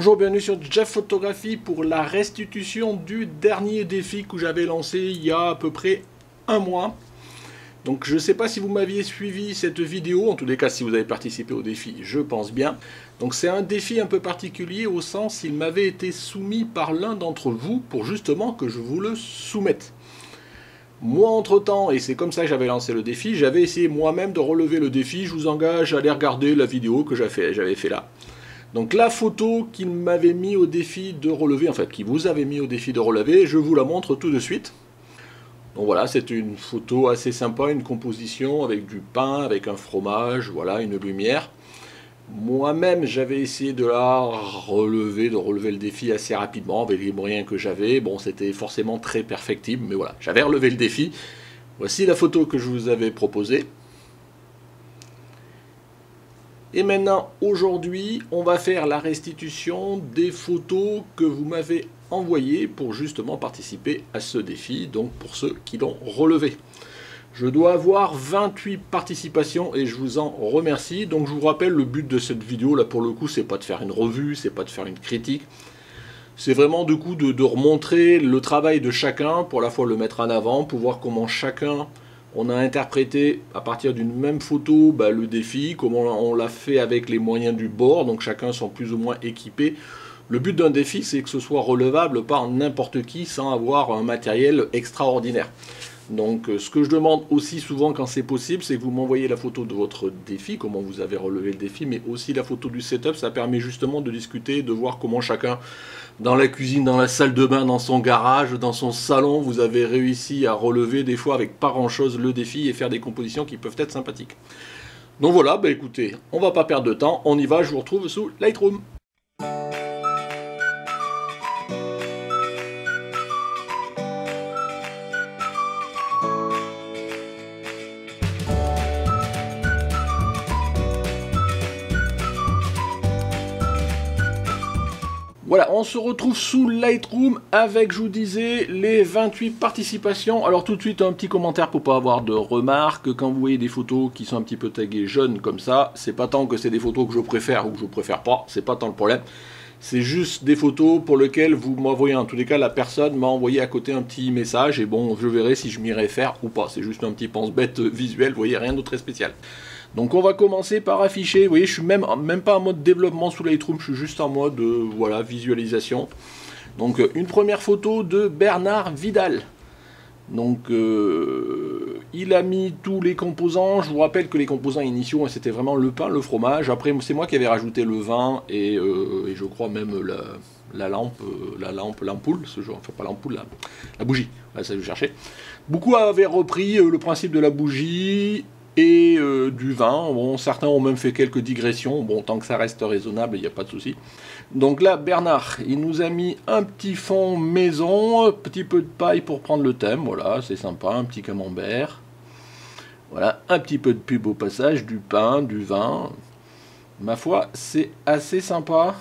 Bonjour, bienvenue sur Jeff Photographie pour la restitution du dernier défi que j'avais lancé il y a à peu près un mois. Donc je ne sais pas si vous m'aviez suivi cette vidéo, en tous les cas si vous avez participé au défi, je pense bien. Donc c'est un défi un peu particulier au sens il m'avait été soumis par l'un d'entre vous pour justement que je vous le soumette. Moi entre-temps, et c'est comme ça que j'avais lancé le défi, j'avais essayé moi-même de relever le défi. Je vous engage à aller regarder la vidéo que j'avais fait là. Donc la photo qu'il m'avait mis au défi de relever, en fait, qui vous avait mis au défi de relever, je vous la montre tout de suite. Donc voilà, c'est une photo assez sympa, une composition avec du pain, avec un fromage, voilà, une lumière. Moi-même, j'avais essayé de la relever, de relever le défi assez rapidement avec les moyens que j'avais. Bon, c'était forcément très perfectible, mais voilà, j'avais relevé le défi. Voici la photo que je vous avais proposée. Et maintenant, aujourd'hui, on va faire la restitution des photos que vous m'avez envoyées pour justement participer à ce défi, donc pour ceux qui l'ont relevé. Je dois avoir 28 participations et je vous en remercie. Donc je vous rappelle, le but de cette vidéo, là pour le coup, c'est pas de faire une revue, c'est pas de faire une critique. C'est vraiment du coup de remontrer le travail de chacun, pour à la fois le mettre en avant, pour voir comment chacun... On a interprété à partir d'une même photo le défi, comment on l'a fait avec les moyens du bord, donc chacun sont plus ou moins équipés. Le but d'un défi, c'est que ce soit relevable par n'importe qui sans avoir un matériel extraordinaire. Donc ce que je demande aussi souvent quand c'est possible, c'est que vous m'envoyez la photo de votre défi, comment vous avez relevé le défi, mais aussi la photo du setup. Ça permet justement de discuter, de voir comment chacun, dans la cuisine, dans la salle de bain, dans son garage, dans son salon, vous avez réussi à relever des fois avec pas grand chose le défi et faire des compositions qui peuvent être sympathiques. Donc voilà, écoutez, on va pas perdre de temps, on y va, je vous retrouve sous Lightroom. Voilà, on se retrouve sous Lightroom avec, je vous disais, les 28 participations. Alors tout de suite, un petit commentaire pour pas avoir de remarques. Quand vous voyez des photos qui sont un petit peu taguées jeunes comme ça, c'est pas tant que c'est des photos que je préfère ou que je préfère pas, c'est pas tant le problème. C'est juste des photos pour lesquelles vous m'envoyez, en tous les cas, la personne m'a envoyé à côté un petit message et bon, je verrai si je m'y réfère ou pas. C'est juste un petit pense-bête visuel, vous voyez, rien de très spécial. Donc on va commencer par afficher, vous voyez, je suis même pas en mode développement sous Lightroom, je suis juste en mode voilà, visualisation. Donc une première photo de Bernard Vidal. Donc il a mis tous les composants. Je vous rappelle que les composants initiaux, c'était vraiment le pain, le fromage. Après c'est moi qui avais rajouté le vin et je crois même l'ampoule, ce genre, enfin pas l'ampoule, la bougie. Voilà, ça je cherchais. Beaucoup avaient repris le principe de la bougie et du vin. Bon, certains ont même fait quelques digressions. Bon, tant que ça reste raisonnable, il n'y a pas de souci. Donc là, Bernard, il nous a mis un petit fond maison, un petit peu de paille pour prendre le thème. Voilà, c'est sympa, un petit camembert. Voilà, un petit peu de pub au passage, du pain, du vin. Ma foi, c'est assez sympa.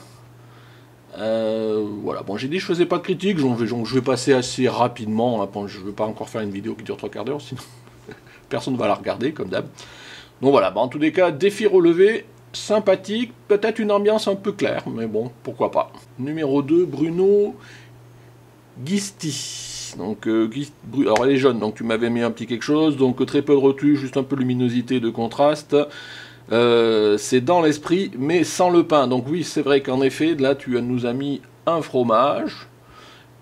Voilà, bon, j'ai dit que je faisais pas de critique, donc je vais passer assez rapidement. Bon, je ne veux pas encore faire une vidéo qui dure 3/4 d'heure, sinon personne ne va la regarder, comme d'hab. Donc voilà, en tous les cas, défi relevé, sympathique, peut-être une ambiance un peu claire, mais bon, pourquoi pas. Numéro 2, Bruno Gisti. Donc, alors elle est jaune, donc tu m'avais mis un petit quelque chose, donc très peu de retouche, juste un peu de luminosité, de contraste. C'est dans l'esprit, mais sans le pain. Donc oui, c'est vrai qu'en effet, là, tu nous as mis un fromage,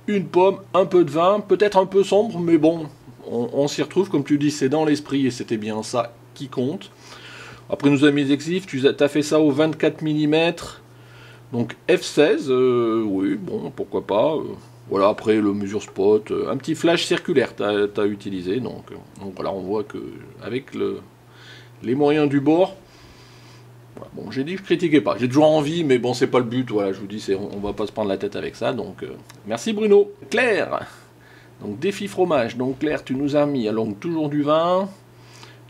une pomme, un peu de vin, peut-être un peu sombre, mais bon, on s'y retrouve, comme tu dis, c'est dans l'esprit, et c'était bien ça qui compte. Après, nous avons mis exif, tu as fait ça au 24 mm, donc f16, oui, bon, pourquoi pas. Voilà, après, le mesure spot, un petit flash circulaire, tu as utilisé, donc voilà, on voit que avec les moyens du bord, voilà, bon, j'ai dit que je critiquais pas, j'ai toujours envie, mais bon, c'est pas le but, voilà, je vous dis, on va pas se prendre la tête avec ça, donc merci Bruno. Claire, donc défi fromage, donc Claire, tu nous as mis, alors toujours du vin,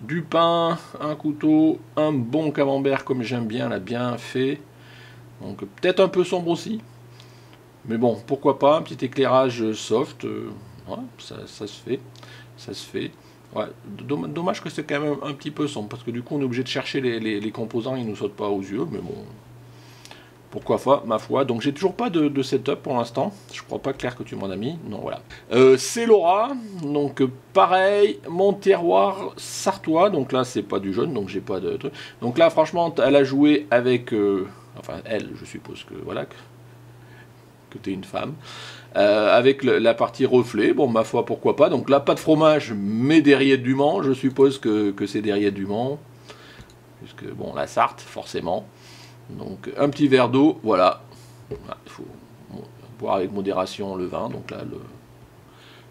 du pain, un couteau, un bon camembert comme j'aime bien, là, bien fait, donc peut-être un peu sombre aussi, mais bon, pourquoi pas, un petit éclairage soft, ouais, ça se fait. Ouais, dommage que c'est quand même un petit peu sombre, parce que du coup on est obligé de chercher les composants, ils ne nous sautent pas aux yeux, mais bon, Pourquoi pas, ma foi. Donc j'ai toujours pas de setup pour l'instant. Je crois pas, Claire, que tu m'en as mis. Non, voilà. C'est Laura. Donc pareil, mon terroir sartois. Donc là, c'est pas du jaune, donc j'ai pas de truc. Donc là, franchement, elle a joué avec... enfin, elle, je suppose que... Voilà, que tu es une femme. Avec la partie reflet. Bon, ma foi, pourquoi pas. Donc là, pas de fromage, mais des rillettes du Mans. Je suppose que c'est des rillettes du Mans. Puisque, bon, la Sarthe, forcément. Donc un petit verre d'eau, voilà. Il faut boire avec modération le vin. Donc là,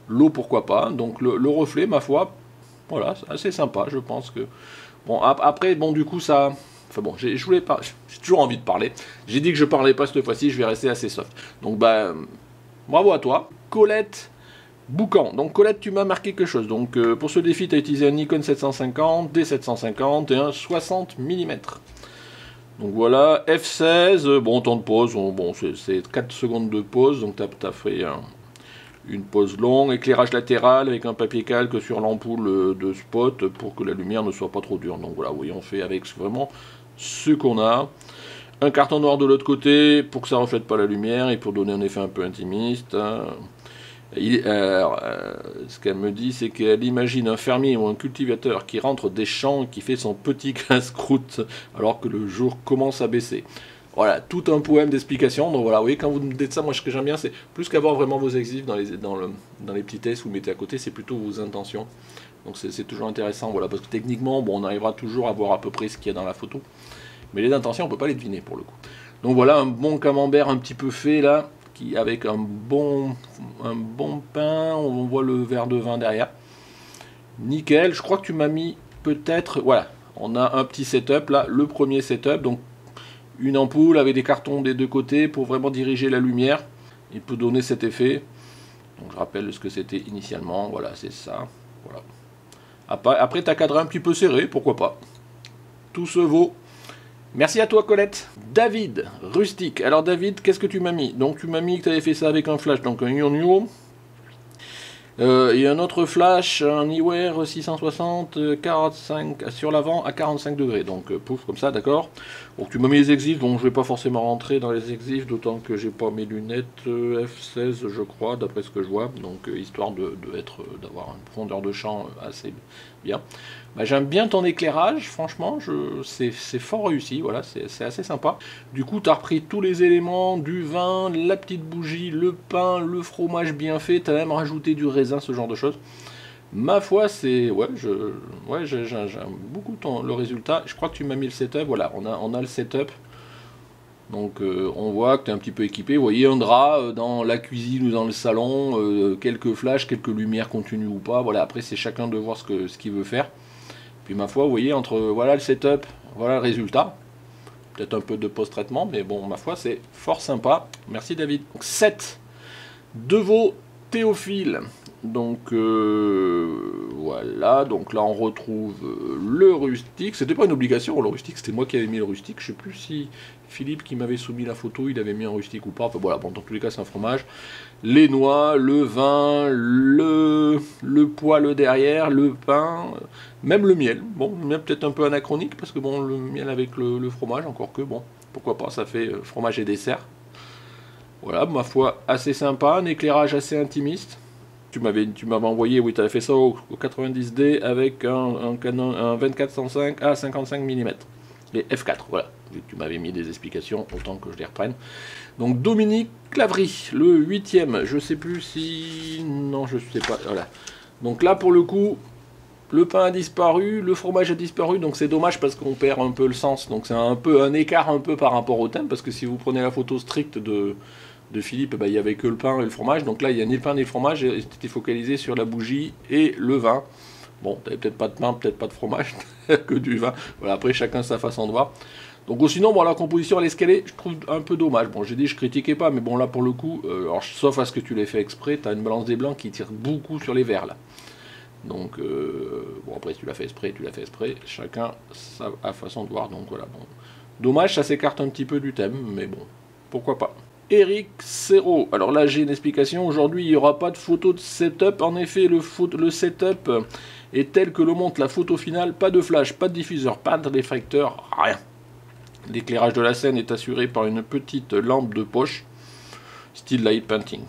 l'eau, pourquoi pas. Donc le reflet, ma foi, voilà, c'est assez sympa, je pense que... Bon, après, bon, du coup, ça... Enfin bon, j'ai toujours envie de parler. J'ai dit que je parlais pas cette fois-ci, je vais rester assez soft. Donc, bah, bravo à toi. Colette Boucan. Donc, Colette, tu m'as marqué quelque chose. Donc, pour ce défi, tu as utilisé un Nikon 750, D750 et un 60 mm. Donc voilà, F16, bon, temps de pause, bon, c'est 4 secondes de pause, donc tu as fait une pause longue, éclairage latéral avec un papier calque sur l'ampoule de spot pour que la lumière ne soit pas trop dure. Donc voilà, oui, on fait avec vraiment ce qu'on a. Un carton noir de l'autre côté pour que ça ne reflète pas la lumière et pour donner un effet un peu intimiste. Ce qu'elle me dit, c'est qu'elle imagine un fermier ou un cultivateur qui rentre des champs et qui fait son petit casse-croûte alors que le jour commence à baisser. Voilà, tout un poème d'explication. Donc voilà, vous voyez, quand vous me dites ça, moi ce que j'aime bien, c'est plus qu'avoir vraiment vos exifs dans les petits tests vous mettez à côté, c'est plutôt vos intentions. Donc c'est toujours intéressant, voilà, parce que techniquement, bon, on arrivera toujours à voir à peu près ce qu'il y a dans la photo. Mais les intentions, on ne peut pas les deviner pour le coup. Donc voilà, un bon camembert un petit peu fait là. Avec un bon pain, on voit le verre de vin derrière. Nickel, je crois que tu m'as mis peut-être... Voilà, on a un petit setup là, le premier setup, donc une ampoule avec des cartons des deux côtés pour vraiment diriger la lumière. Il peut donner cet effet. Donc je rappelle ce que c'était initialement, voilà, c'est ça. Voilà. Après, tu as cadré un petit peu serré, pourquoi pas. Tout se vaut. Merci à toi Colette. David, rustique. Alors David, qu'est-ce que tu m'as mis? Donc tu m'as mis que tu avais fait ça avec un flash, donc un Yonyo. Et un autre flash, un Iware 660, 45 sur l'avant à 45 degrés. Donc pouf, comme ça, d'accord. Donc tu m'as mis les exifs, donc je vais pas forcément rentrer dans les exifs, d'autant que j'ai pas mes lunettes F16, je crois, d'après ce que je vois. Donc histoire d'avoir une profondeur de champ assez bien. Bah, j'aime bien ton éclairage, franchement, c'est fort réussi, voilà, c'est assez sympa. Du coup, tu as repris tous les éléments, du vin, la petite bougie, le pain, le fromage bien fait, tu as même rajouté du raisin, ce genre de choses. Ma foi, c'est... Ouais, j'aime beaucoup le résultat. Je crois que tu m'as mis le setup, voilà, on a le setup. Donc on voit que tu es un petit peu équipé. Vous voyez un drap dans la cuisine ou dans le salon, quelques flashs, quelques lumières continues ou pas. Voilà, après c'est chacun de voir ce qu'il veut faire. Puis ma foi, vous voyez, entre voilà le setup, voilà le résultat. Peut-être un peu de post-traitement, mais bon, ma foi, c'est fort sympa. Merci David. Donc 7. Devaux Théophile. Donc voilà, donc là on retrouve le rustique. C'était pas une obligation, le rustique, c'était moi qui avais mis le rustique. Je sais plus si Philippe qui m'avait soumis la photo, il avait mis un rustique ou pas. Enfin voilà, bon, dans tous les cas c'est un fromage. Les noix, le vin, le poêle derrière, le pain, même le miel. Bon, le miel peut-être un peu anachronique parce que bon, le miel avec le fromage, encore que bon, pourquoi pas, ça fait fromage et dessert. Voilà, ma foi, assez sympa, un éclairage assez intimiste. Tu m'avais envoyé, oui, tu avais fait ça au 90D avec un Canon, un 24-105 à 55 mm. Les F4, voilà. Tu m'avais mis des explications, autant que je les reprenne. Donc Dominique Clavry, le 8e, je sais plus si... Non, je sais pas, voilà. Donc là, pour le coup, le pain a disparu, le fromage a disparu, donc c'est dommage parce qu'on perd un peu le sens. Donc c'est un écart un peu par rapport au thème, parce que si vous prenez la photo stricte de Philippe, bah, il n'y avait que le pain et le fromage. Donc là, il n'y a ni le pain ni le fromage, et c'était focalisé sur la bougie et le vin. Bon, t'avais peut-être pas de pain, peut-être pas de fromage, que du vin. Voilà, après, chacun sa façon de voir. Donc sinon, bon, la composition à l'escalier, je trouve un peu dommage. Bon, j'ai dit, je critiquais pas, mais bon, là, pour le coup, alors, sauf à ce que tu l'aies fait exprès, tu as une balance des blancs qui tire beaucoup sur les verts, là. Donc, bon, après, si tu l'as fait exprès, chacun sa façon de voir. Donc voilà, bon. Dommage, ça s'écarte un petit peu du thème, mais bon, pourquoi pas. Eric Serrault. Alors là, j'ai une explication. Aujourd'hui, il n'y aura pas de photo de setup. En effet, le setup est tel que le montre la photo finale. Pas de flash, pas de diffuseur, pas de réfracteur, rien. L'éclairage de la scène est assuré par une petite lampe de poche, style light painting.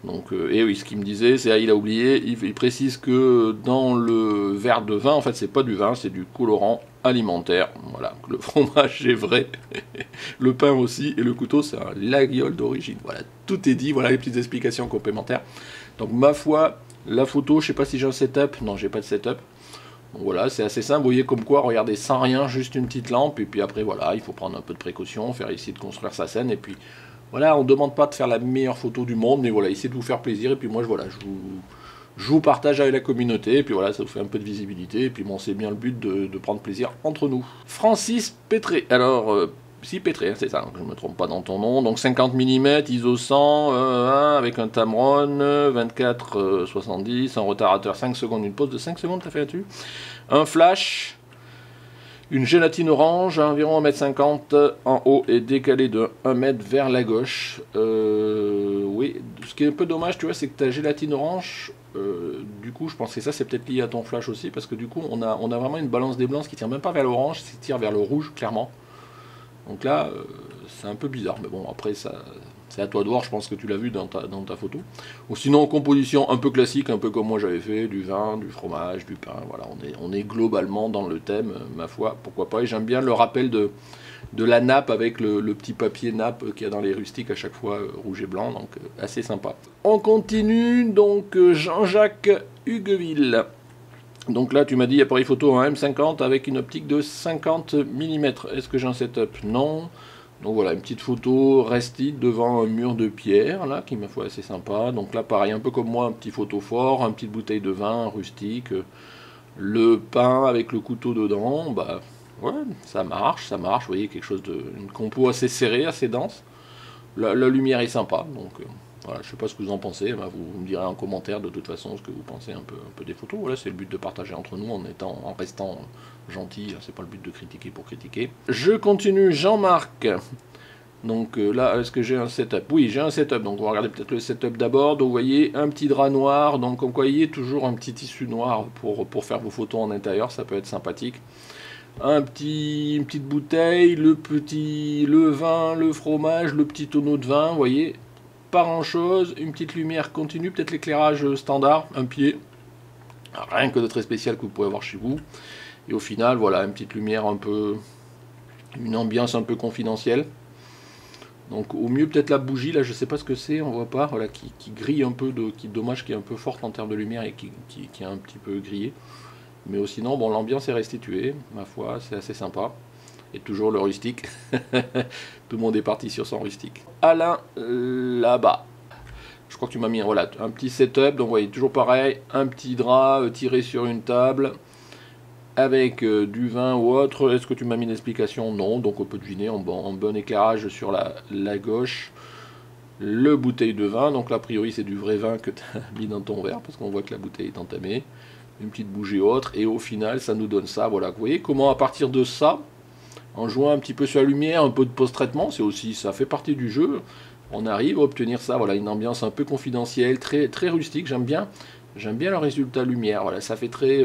Donc, et oui, ce qu'il me disait, c'est, il a oublié, il précise que dans le verre de vin, en fait, c'est pas du vin, c'est du colorant alimentaire. Voilà, le fromage est vrai, le pain aussi, et le couteau, c'est un laguiole d'origine. Voilà, tout est dit, voilà les petites explications complémentaires. Donc, ma foi, la photo, je sais pas si j'ai un setup, non, j'ai pas de setup. Donc voilà, c'est assez simple, vous voyez comme quoi, regardez, sans rien, juste une petite lampe, et puis après, voilà, il faut prendre un peu de précaution, faire essayer de construire sa scène, et puis, voilà, on ne demande pas de faire la meilleure photo du monde, mais voilà, essayez de vous faire plaisir, et puis moi, je vous partage avec la communauté, et puis voilà, ça vous fait un peu de visibilité, et puis bon, c'est bien le but de prendre plaisir entre nous. Francis Pétré, alors... si, Pétré, hein, c'est ça, je ne me trompe pas dans ton nom. Donc 50 mm, ISO 100, avec un Tamron, 24-70, un retardateur 5 secondes, une pause de 5 secondes, t'as fait là-dessus. Un flash, une gélatine orange, à environ 1,50 m en haut et décalé de 1 m vers la gauche. Oui, ce qui est un peu dommage, tu vois, c'est que ta gélatine orange, du coup, je pense que ça, c'est peut-être lié à ton flash aussi, parce que du coup, on a vraiment une balance des blancs qui tire même pas vers l'orange, qui tire vers le rouge, clairement. Donc là, c'est un peu bizarre, mais bon, après, c'est à toi de voir, je pense que tu l'as vu dans ta photo. Ou sinon, en composition un peu classique, un peu comme moi j'avais fait, du vin, du fromage, du pain, voilà, on est globalement dans le thème, ma foi, pourquoi pas. Et j'aime bien le rappel de la nappe avec le petit papier nappe qu'il y a dans les rustiques à chaque fois, rouge et blanc, donc assez sympa. On continue, donc Jean-Jacques Hugueville. Donc là, tu m'as dit appareil photo en M50 avec une optique de 50 mm. Est-ce que j'ai un setup? Non. Donc voilà, une petite photo restite devant un mur de pierre, là, qui m'a fait assez sympa. Donc là, pareil, un peu comme moi, un petit photo fort, une petite bouteille de vin rustique, le pain avec le couteau dedans, bah ouais, ça marche, vous voyez, quelque chose une compo assez serrée, assez dense. La lumière est sympa, donc... voilà, je ne sais pas ce que vous en pensez, vous me direz en commentaire de toute façon ce que vous pensez un peu des photos. Voilà, c'est le but de partager entre nous en restant gentil, c'est pas le but de critiquer pour critiquer. Je continue, Jean-Marc. Donc là, est-ce que j'ai un setup? Oui, j'ai un setup, donc on va regarder peut-être le setup d'abord. Donc vous voyez, un petit drap noir, donc comme quoi, vous voyez, toujours un petit tissu noir pour faire vos photos en intérieur, ça peut être sympathique. Une petite bouteille, le vin, le fromage, le petit tonneau de vin, vous voyez. Pas grand chose, une petite lumière continue, peut-être l'éclairage standard, un pied, rien que de très spécial que vous pouvez avoir chez vous, et au final voilà, une petite lumière un peu, une ambiance un peu confidentielle. Donc au mieux peut-être la bougie, là je sais pas ce que c'est, on voit pas, voilà, qui grille un peu, dommage, qui est un peu forte en termes de lumière et qui est un petit peu grillée, mais sinon bon, l'ambiance est restituée, ma foi, c'est assez sympa. Et toujours le rustique. Tout le monde est parti sur son rustique. Alain, là-bas. Je crois que tu m'as mis voilà, un petit setup. Donc, vous voyez, toujours pareil. Un petit drap tiré sur une table. Avec du vin ou autre. Est-ce que tu m'as mis une explication? Non. Donc, on peut deviner en bon éclairage sur la gauche. Le bouteille de vin. Donc, là, a priori, c'est du vrai vin que tu as mis dans ton verre. Parce qu'on voit que la bouteille est entamée. Une petite bougie autre. Et au final, ça nous donne ça. Voilà. Vous voyez comment, à partir de ça, en jouant un petit peu sur la lumière, un peu de post-traitement, ça fait partie du jeu. On arrive à obtenir ça, voilà, une ambiance un peu confidentielle, très rustique. J'aime bien le résultat lumière. Voilà, ça fait très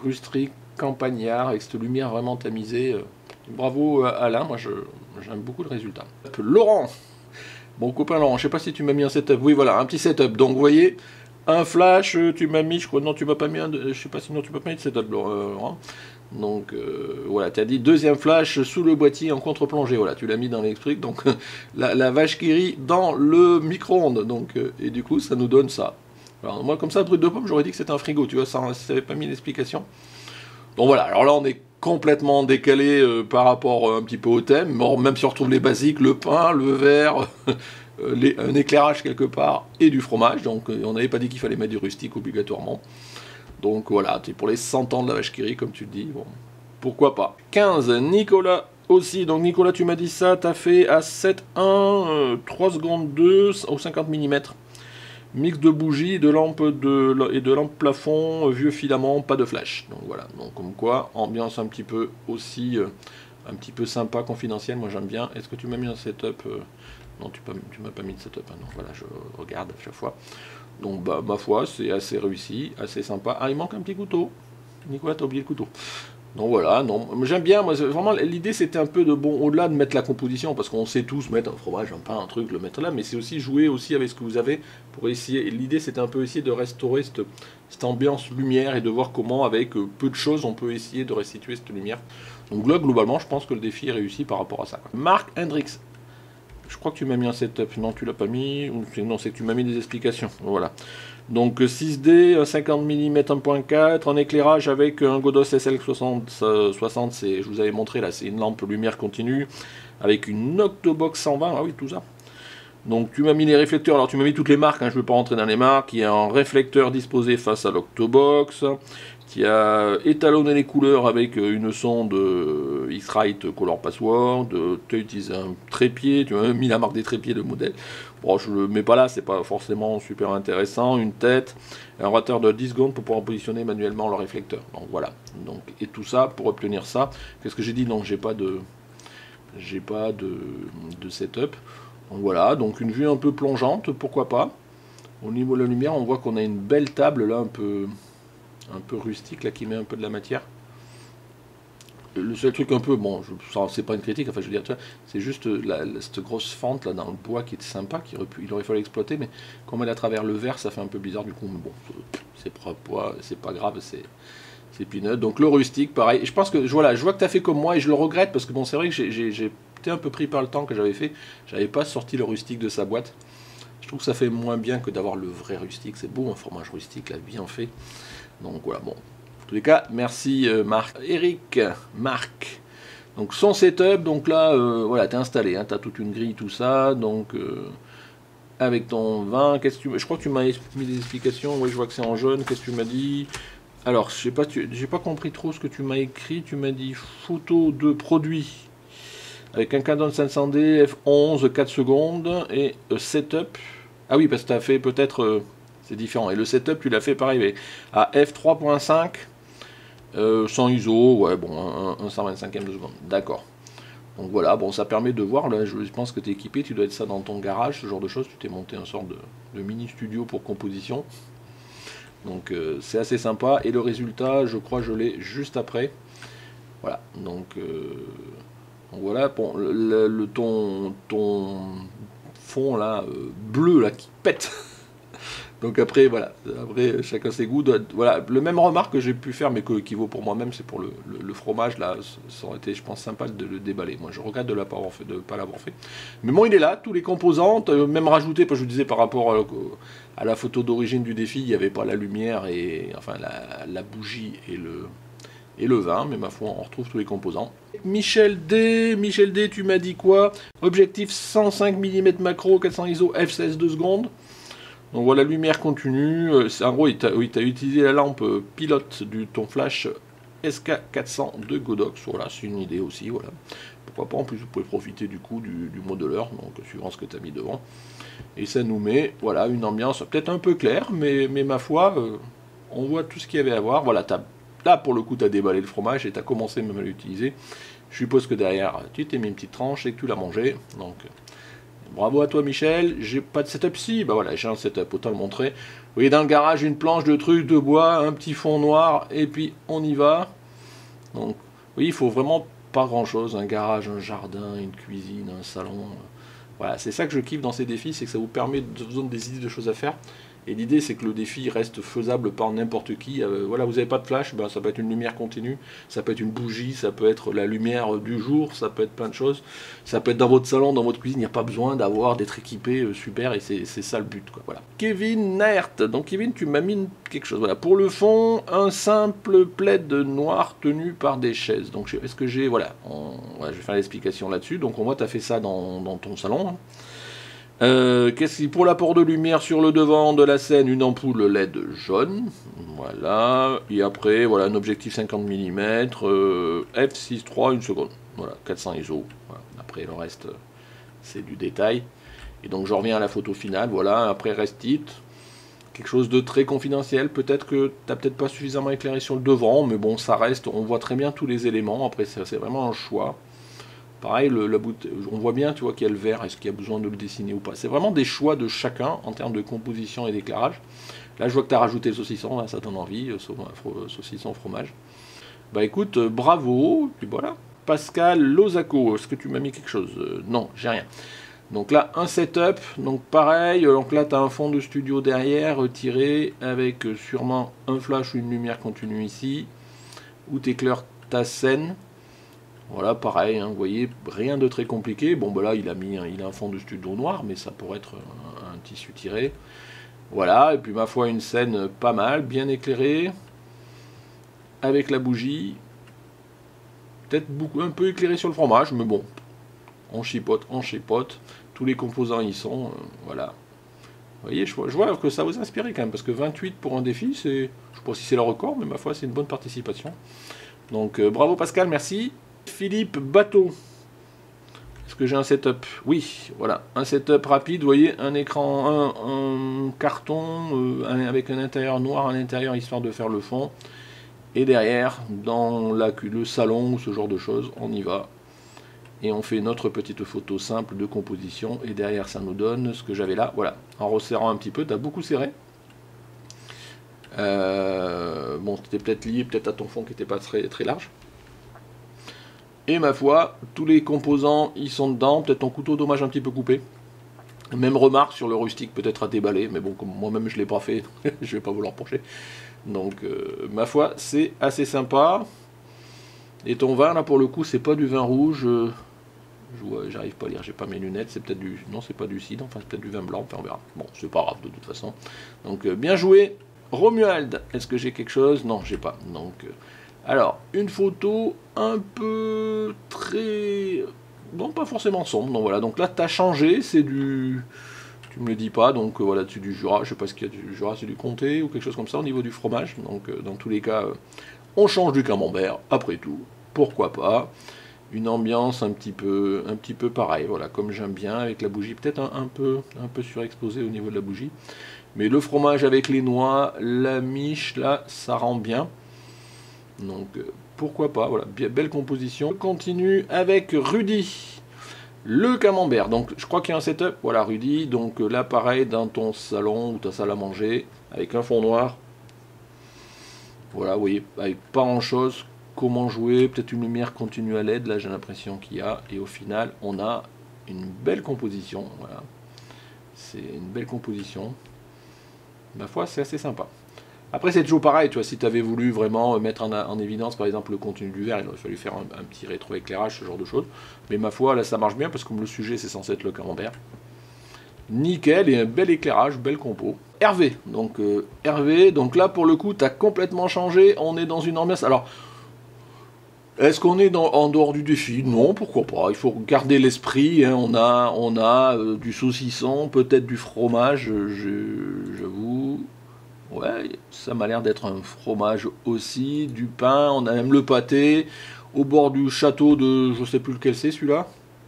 rustique, campagnard, avec cette lumière vraiment tamisée. Bravo Alain, moi j'aime beaucoup le résultat. Laurent, mon copain Laurent, je sais pas si tu m'as mis un setup. Oui, voilà, un petit setup. Donc vous voyez, un flash, tu m'as mis, je crois, non, tu m'as pas mis je sais pas, sinon tu m'as pas mis de setup, Laurent. Donc voilà, tu as dit deuxième flash sous le boîtier en contre-plongée, voilà, tu l'as mis dans l'explique, donc la vache qui rit dans le micro-ondes, donc et du coup ça nous donne ça. Alors moi comme ça, brut de pomme, j'aurais dit que c'était un frigo, tu vois, ça n'avait pas mis l'explication. Donc voilà, alors là on est complètement décalé par rapport un petit peu au thème, même si on retrouve les basiques, le pain, le verre, un éclairage quelque part, et du fromage, donc on n'avait pas dit qu'il fallait mettre du rustique obligatoirement. Donc voilà, c'est pour les 100 ans de la vache qui rit, comme tu le dis, bon, pourquoi pas. 15, Nicolas aussi, donc Nicolas, tu m'as dit ça, t'as fait à 7,1, 3 secondes 2, au 50 mm. Mix de bougies, de lampes et de lampes plafond, vieux filament, pas de flash. Donc voilà, donc comme quoi, ambiance un petit peu aussi, un petit peu sympa, confidentielle, moi j'aime bien. Est-ce que tu m'as mis un setup Non, tu m'as pas mis de setup, hein, non, voilà, je regarde à chaque fois. Donc bah, ma foi, c'est assez réussi, assez sympa. Ah, il manque un petit couteau. Nicolas, t'as oublié le couteau. Donc voilà, non, j'aime bien, moi vraiment l'idée c'était un peu de, bon, au-delà de mettre la composition, parce qu'on sait tous mettre un fromage, un pain, un truc, le mettre là, mais c'est aussi jouer aussi avec ce que vous avez, pour essayer, et l'idée c'était un peu essayer de restaurer cette ambiance lumière, et de voir comment avec peu de choses on peut essayer de restituer cette lumière. Donc là globalement je pense que le défi est réussi par rapport à ça, quoi. Marc Hendrix, je crois que tu m'as mis un setup, non tu l'as pas mis, non c'est que tu m'as mis des explications, voilà. Donc 6D, 50 mm 1.4, en éclairage avec un Godos SL60, je vous avais montré là, c'est une lampe lumière continue, avec une Octobox 120, ah oui tout ça. Donc tu m'as mis les réflecteurs, alors tu m'as mis toutes les marques, hein, je ne veux pas rentrer dans les marques, il y a un réflecteur disposé face à l'Octobox, qui a étalonné les couleurs avec une sonde X-Rite Color Password, tu as utilisé un trépied, tu m'as mis la marque des trépieds de modèle. Bon, je le mets pas là, c'est pas forcément super intéressant, une tête, un rotateur de 10 secondes pour pouvoir positionner manuellement le réflecteur. Donc voilà, donc, et tout ça pour obtenir ça. Qu'est-ce que j'ai dit? Non, j'ai pas de setup. Donc voilà, donc une vue un peu plongeante, pourquoi pas. Au niveau de la lumière, on voit qu'on a une belle table là, un peu rustique là, qui met un peu de la matière. Le seul truc un peu, bon, c'est pas une critique, enfin je veux dire, c'est juste cette grosse fente là dans le bois qui est sympa, il aurait fallu exploiter, mais comme elle est à travers le verre, ça fait un peu bizarre du coup, mais bon, c'est pas grave, c'est peanut. Donc le rustique, pareil, et je pense que, voilà, je vois que tu as fait comme moi, et je le regrette, parce que bon, c'est vrai que j'ai été un peu pris par le temps que j'avais fait, j'avais pas sorti le rustique de sa boîte. Je trouve que ça fait moins bien que d'avoir le vrai rustique, c'est beau un fromage rustique là, bien fait. Donc voilà, bon. En tous les cas, merci Marc. Eric, Marc. Donc son setup, donc là, voilà, t'es installé, hein, t'as toute une grille, tout ça, donc avec ton vin, je crois que tu m'as mis des explications, oui, je vois que c'est en jaune, qu'est-ce que tu m'as dit? Alors, je sais pas, j'ai pas compris trop ce que tu m'as écrit, tu m'as dit photo de produit, avec un Canon 500D, F11, 4 secondes, et setup, ah oui, parce que t'as fait peut-être... c'est différent. Et le setup, tu l'as fait pareil, à f3.5, sans ISO, ouais, bon, un 125e de seconde. D'accord. Donc voilà, bon, ça permet de voir, là, je pense que tu es équipé, tu dois être ça dans ton garage, ce genre de choses. Tu t'es monté un sorte de mini studio pour composition. Donc c'est assez sympa. Et le résultat, je crois, je l'ai juste après. Voilà, donc voilà, bon, ton fond là, bleu là, qui pète. Donc après, voilà, après chacun ses goûts. Voilà, le même remarque que j'ai pu faire, mais qui vaut pour moi-même, c'est pour le fromage, là, ça aurait été, je pense, sympa de le déballer. Moi, je regrette de ne pas l'avoir fait. Mais bon, il est là, tous les composants, même rajouté, parce que je vous disais, par rapport à la photo d'origine du défi, il n'y avait pas la lumière, et enfin la bougie et le vin, mais ma foi, on retrouve tous les composants. Michel D, tu m'as dit quoi? Objectif 105 mm macro, 400 ISO, f16 2 secondes. Donc voilà, lumière continue. En gros, il t'a utilisé la lampe pilote ton flash SK400 de Godox. Voilà, c'est une idée aussi. Voilà. Pourquoi pas, en plus vous pouvez profiter du coup du modeleur, donc suivant ce que tu as mis devant. Et ça nous met, voilà, une ambiance peut-être un peu claire, mais ma foi, on voit tout ce qu'il y avait à voir. Voilà, là pour le coup, tu as déballé le fromage et tu as commencé même à l'utiliser. Je suppose que derrière, tu t'es mis une petite tranche et que tu l'as mangé. Donc... bravo à toi Michel, j'ai pas de setup si, bah voilà, j'ai un setup, autant le montrer. Vous voyez dans le garage une planche de trucs de bois, un petit fond noir, et puis on y va. Donc oui, il faut vraiment pas grand chose, un garage, un jardin, une cuisine, un salon. Voilà, c'est ça que je kiffe dans ces défis, c'est que ça vous permet de vous donner des idées de choses à faire. Et l'idée c'est que le défi reste faisable par n'importe qui. Voilà, vous n'avez pas de flash, ben, ça peut être une lumière continue, ça peut être une bougie, ça peut être la lumière du jour, ça peut être plein de choses. Ça peut être dans votre salon, dans votre cuisine, il n'y a pas besoin d'être équipé super, et c'est ça le but, quoi. Voilà. Kevin Naert, donc Kevin, tu m'as mis quelque chose. Voilà, pour le fond, un simple plaid noir tenu par des chaises. Donc est-ce que j'ai, voilà, je vais faire l'explication là-dessus. Donc on voit, tu as fait ça dans ton salon, hein. Pour l'apport de lumière sur le devant de la scène, une ampoule LED jaune, voilà, et après, voilà, un objectif 50 mm, f6.3, une seconde, voilà, 400 ISO, voilà. Après le reste, c'est du détail, et donc je reviens à la photo finale, voilà, après reste it, quelque chose de très confidentiel, peut-être que tu n'as peut-être pas suffisamment éclairé sur le devant, mais bon, ça reste, on voit très bien tous les éléments, après c'est vraiment un choix. Pareil, on voit bien, tu vois, qu'il y a le vert, est-ce qu'il y a besoin de le dessiner ou pas. C'est vraiment des choix de chacun en termes de composition et d'éclairage. Là, je vois que tu as rajouté le saucisson, là, ça donne envie, saucisson fromage. Bah écoute, bravo, puis voilà. Pascal Lozaco, est-ce que tu m'as mis quelque chose? Non, j'ai rien. Donc là, un setup, donc pareil, donc là tu as un fond de studio derrière, tiré, avec sûrement un flash ou une lumière continue ici, où tu éclaires ta scène. Voilà, pareil, hein, vous voyez, rien de très compliqué. Bon, bah là, il a un fond de studio noir, mais ça pourrait être un tissu tiré. Voilà, et puis ma foi, une scène pas mal, bien éclairée, avec la bougie. Peut-être un peu éclairé sur le fromage, mais bon, on chipote, tous les composants y sont, voilà. Vous voyez, je vois que ça vous inspire quand même, parce que 28 pour un défi, je ne sais pas si c'est le record, mais ma foi, c'est une bonne participation. Donc bravo Pascal, merci. Philippe Bateau, est-ce que j'ai un setup? Oui, voilà, un setup rapide, vous voyez, un écran, un carton avec un intérieur noir à l'intérieur, histoire de faire le fond. Et derrière, dans le salon ou ce genre de choses, on y va. Et on fait notre petite photo simple de composition. Et derrière, ça nous donne ce que j'avais là. Voilà, en resserrant un petit peu, tu as beaucoup serré. Bon, c'était peut-être lié à ton fond qui n'était pas très, très large. Et ma foi, tous les composants, ils sont dedans. Peut-être ton couteau dommage un petit peu coupé. Même remarque sur le rustique, peut-être à déballer. Mais bon, comme moi-même je ne l'ai pas fait, je vais pas vous le reprocher. Donc, ma foi, c'est assez sympa. Et ton vin, là, pour le coup, c'est pas du vin rouge. J'arrive pas à lire, j'ai pas mes lunettes. C'est peut-être du... Non, c'est pas du cidre. Enfin, c'est peut-être du vin blanc. Enfin, on verra. Bon, c'est pas grave, de toute façon. Donc, bien joué. Romuald, est-ce que j'ai quelque chose? Non, j'ai pas. Donc, alors, une photo un peu très... Bon, pas forcément sombre. Donc, voilà. Donc là, t'as changé. C'est du... Tu me le dis pas, donc voilà, c'est du Jura, je sais pas ce qu'il y a du Jura, c'est du Comté ou quelque chose comme ça au niveau du fromage. Donc dans tous les cas, on change du camembert, après tout, pourquoi pas. Une ambiance un petit peu pareil, voilà, comme j'aime bien, avec la bougie peut-être un peu surexposée au niveau de la bougie. Mais le fromage avec les noix, la miche, là, ça rend bien. Donc pourquoi pas, voilà, belle composition. On continue avec Rudy. Le camembert, donc je crois qu'il y a un setup, voilà Rudy, donc là pareil dans ton salon ou ta salle à manger, avec un fond noir, voilà vous voyez, avec pas grand chose, comment jouer, peut-être une lumière continue à LED, là j'ai l'impression qu'il y a, et au final on a une belle composition, voilà, c'est une belle composition, ma foi c'est assez sympa. Après c'est toujours pareil, tu vois, si tu avais voulu vraiment mettre en évidence par exemple le contenu du verre, il aurait fallu faire un petit rétroéclairage, ce genre de choses. Mais ma foi, là ça marche bien parce que comme le sujet c'est censé être le camembert. Nickel, et un bel éclairage, belle compo. Hervé, donc là pour le coup tu as complètement changé, on est dans une ambiance. Alors, est-ce qu'on est en dehors du défi? Non, pourquoi pas, il faut garder l'esprit, hein. On a du saucisson, peut-être du fromage, j'avoue. Ouais, ça m'a l'air d'être un fromage aussi, du pain, on a même le pâté, au bord du château de, je sais plus lequel c'est celui-là,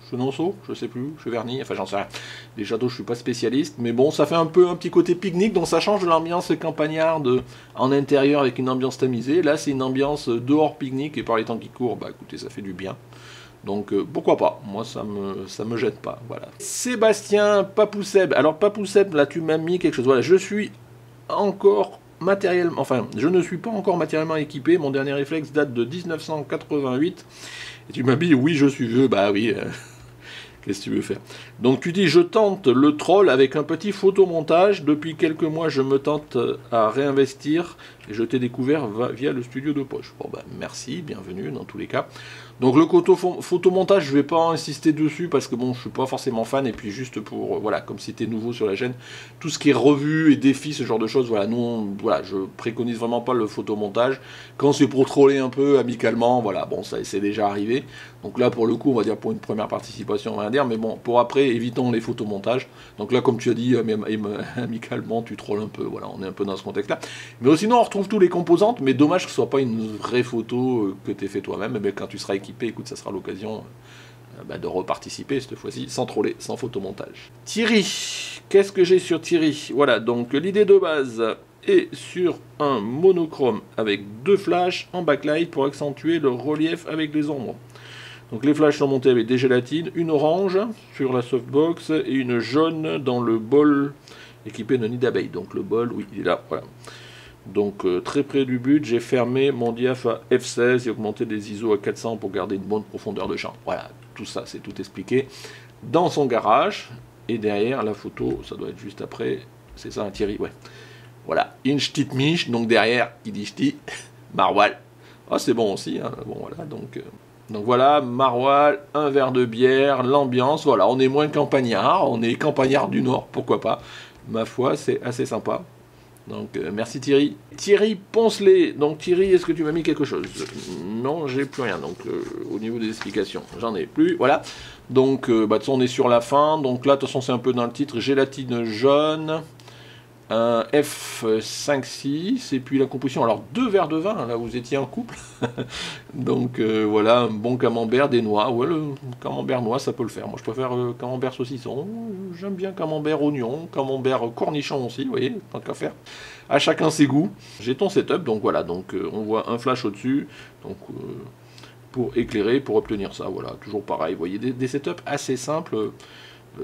Chenonceau, je sais plus, Cheverny, enfin j'en sais rien. Les châteaux, je suis pas spécialiste, mais bon, ça fait un petit côté pique-nique, donc ça change de l'ambiance campagnarde en intérieur avec une ambiance tamisée. Là, c'est une ambiance dehors pique-nique, et par les temps qui courent, bah écoutez, ça fait du bien. Donc pourquoi pas, moi ça me jette pas, voilà. Sébastien Papousseb, alors Papousseb, là tu m'as mis quelque chose, voilà, je suis encore matériellement, enfin, je ne suis pas encore matériellement équipé. Mon dernier réflexe date de 1988. Et tu m'as dit, oui, je suis vieux. Bah oui, qu'est-ce que tu veux faire? Donc tu dis, je tente le troll avec un petit photomontage. Depuis quelques mois, je me tente à réinvestir. Et je t'ai découvert via le studio de poche. Bon, bah merci, bienvenue dans tous les cas. Donc le photomontage, je vais pas insister dessus parce que bon, je suis pas forcément fan, et puis juste pour, voilà, comme si t'es nouveau sur la chaîne, tout ce qui est revue et défis, ce genre de choses, voilà, nous, voilà, je préconise vraiment pas le photomontage. Quand c'est pour troller un peu amicalement, voilà, bon, ça c'est déjà arrivé. Donc là, pour le coup, on va dire pour une première participation, on va dire, mais bon, pour après, évitons les photomontages. Donc là, comme tu as dit, amicalement, tu trolles un peu, voilà, on est un peu dans ce contexte-là. Mais sinon, on retrouve tous les composantes, mais dommage que ce soit pas une vraie photo que tu aies fait toi-même. Mais quand tu seras équipé, écoute, ça sera l'occasion de reparticiper cette fois-ci, sans troller, sans photomontage. Thierry, qu'est-ce que j'ai sur Thierry? Voilà, donc l'idée de base est sur un monochrome avec 2 flashs en backlight pour accentuer le relief avec les ombres. Donc les flashs sont montés avec des gélatines, une orange sur la softbox et une jaune dans le bol équipé de nid d'abeille. Donc le bol, oui, il est là, voilà. Donc très près du but, j'ai fermé mon diaph à f16 et augmenté les ISO à 400 pour garder une bonne profondeur de champ. Voilà, tout ça c'est tout expliqué dans son garage. Et derrière la photo, ça doit être juste après, c'est ça un Thierry, ouais. Voilà, Inch Tit Mich, donc derrière, il dit ch'ti, Maroilles. Ah c'est bon aussi, hein. Bon voilà, donc voilà, Maroilles, un verre de bière, l'ambiance, voilà, on est moins campagnard, on est campagnard du Nord, pourquoi pas. Ma foi, c'est assez sympa. Donc merci Thierry. Thierry Poncelet. Donc Thierry, est-ce que tu m'as mis quelque chose? Non, j'ai plus rien. Donc au niveau des explications, j'en ai plus. Voilà. Donc de toute façon, on est sur la fin. Donc là, de toute façon, c'est un peu dans le titre. Gélatine jaune. Un F5-6 et puis la composition, alors 2 verres de vin, là vous étiez en couple. Donc voilà, un bon camembert, des noix. Ouais, le camembert noix, ça peut le faire. Moi je préfère camembert saucisson, j'aime bien camembert oignon, camembert cornichon aussi, vous voyez, tant qu'à faire. À chacun ses goûts. J'ai ton setup, donc voilà, donc on voit un flash au-dessus, donc pour éclairer, pour obtenir ça, voilà, toujours pareil. Vous voyez, des setups assez simples.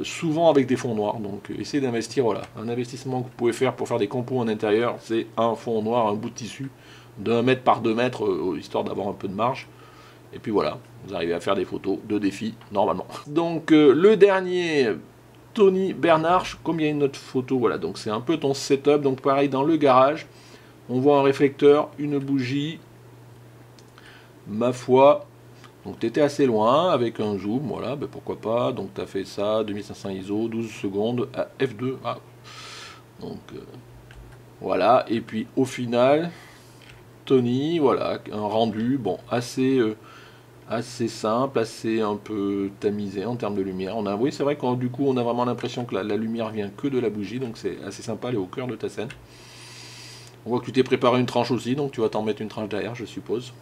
Souvent avec des fonds noirs, donc essayez d'investir, voilà, un investissement que vous pouvez faire pour faire des compos en intérieur, c'est un fond noir, un bout de tissu d'1 mètre par 2 mètres, histoire d'avoir un peu de marge, et puis voilà, vous arrivez à faire des photos de défis, normalement. Donc le dernier, Tony Bernard, comme il y a une autre photo, voilà, donc c'est un peu ton setup, donc pareil dans le garage, on voit un réflecteur, une bougie, ma foi. Donc tu étais assez loin avec un zoom, voilà, ben pourquoi pas. Donc tu as fait ça, 2500 ISO, 12 secondes à F2. Ah. Donc voilà, et puis au final, Tony, voilà, un rendu, bon, assez simple, assez un peu tamisé en termes de lumière. Oui, c'est vrai que du coup on a vraiment l'impression que la lumière vient que de la bougie, donc c'est assez sympa, elle est au cœur de ta scène. On voit que tu t'es préparé une tranche aussi, donc tu vas t'en mettre une tranche derrière, je suppose.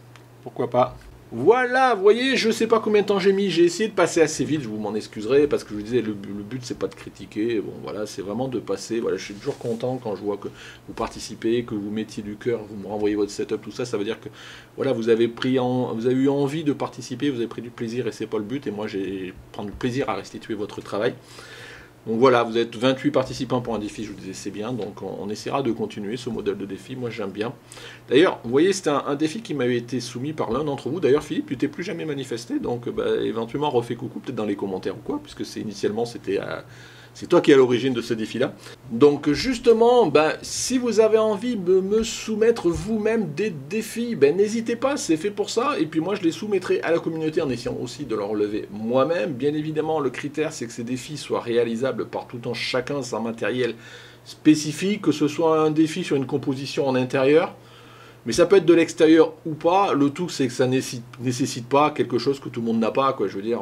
Pourquoi pas. Voilà, vous voyez, je sais pas combien de temps j'ai mis, j'ai essayé de passer assez vite, je vous m'en excuserez, parce que je vous disais, le but c'est pas de critiquer, bon voilà, c'est vraiment de passer, voilà, je suis toujours content quand je vois que vous participez, que vous mettiez du cœur, vous me renvoyez votre setup, tout ça, ça veut dire que, voilà, vous avez eu envie de participer, vous avez pris du plaisir, et c'est pas le but, et moi j'ai pris du plaisir à restituer votre travail. Donc voilà, vous êtes 28 participants pour un défi, je vous disais c'est bien, donc on essaiera de continuer ce modèle de défi, moi j'aime bien. D'ailleurs, vous voyez, c'était un défi qui m'avait été soumis par l'un d'entre vous, d'ailleurs Philippe, tu t'es plus jamais manifesté, donc éventuellement refais coucou, peut-être dans les commentaires ou quoi, puisque initialement c'était c'est toi qui es à l'origine de ce défi-là. Donc justement, si vous avez envie de me soumettre vous-même des défis, n'hésitez pas, c'est fait pour ça. Et puis moi, je les soumettrai à la communauté en essayant aussi de leur relever moi-même. Bien évidemment, le critère, c'est que ces défis soient réalisables par tout un chacun sans matériel spécifique, que ce soit un défi sur une composition en intérieur. Mais ça peut être de l'extérieur ou pas, le tout c'est que ça nécessite pas quelque chose que tout le monde n'a pas, quoi. Je veux dire,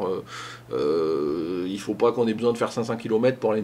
il faut pas qu'on ait besoin de faire 500 km pour aller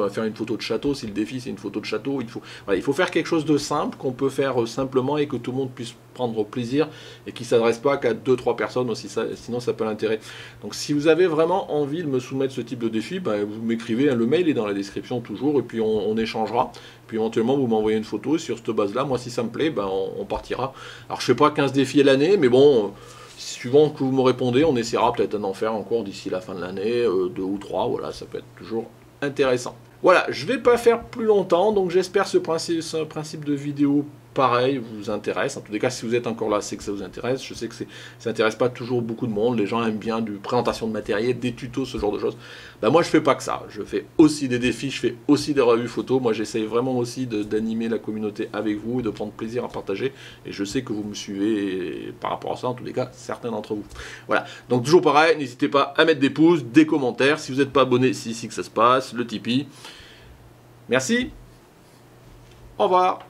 faire une photo de château, si le défi c'est une photo de château, il faut faire quelque chose de simple, qu'on peut faire simplement et que tout le monde puisse prendre plaisir, et qui ne s'adresse pas qu'à 2-3 personnes, aussi, sinon ça peut l'intérêt. Donc si vous avez vraiment envie de me soumettre ce type de défi, vous m'écrivez, le mail est dans la description toujours, et puis on échangera. Puis éventuellement vous m'envoyez une photo, et sur cette base là, moi si ça me plaît, on partira. Alors je sais pas 15 défis à l'année, mais bon, suivant que vous me répondez, on essaiera peut-être d'en faire encore d'ici la fin de l'année, 2 ou 3, voilà, ça peut être toujours intéressant. Voilà, je vais pas faire plus longtemps, donc j'espère ce principe de vidéo pareil vous intéresse. En tous les cas, si vous êtes encore là, c'est que ça vous intéresse. Je sais que ça n'intéresse pas toujours beaucoup de monde. Les gens aiment bien du présentation de matériel, des tutos, ce genre de choses. Moi, je fais pas que ça. Je fais aussi des défis, je fais aussi des revues photos. Moi, j'essaye vraiment aussi d'animer la communauté avec vous et de prendre plaisir à partager. Et je sais que vous me suivez par rapport à ça, en tous les cas, certains d'entre vous. Voilà. Donc, toujours pareil, n'hésitez pas à mettre des pouces, des commentaires. Si vous n'êtes pas abonné, c'est ici que ça se passe. Le Tipeee. Merci. Au revoir.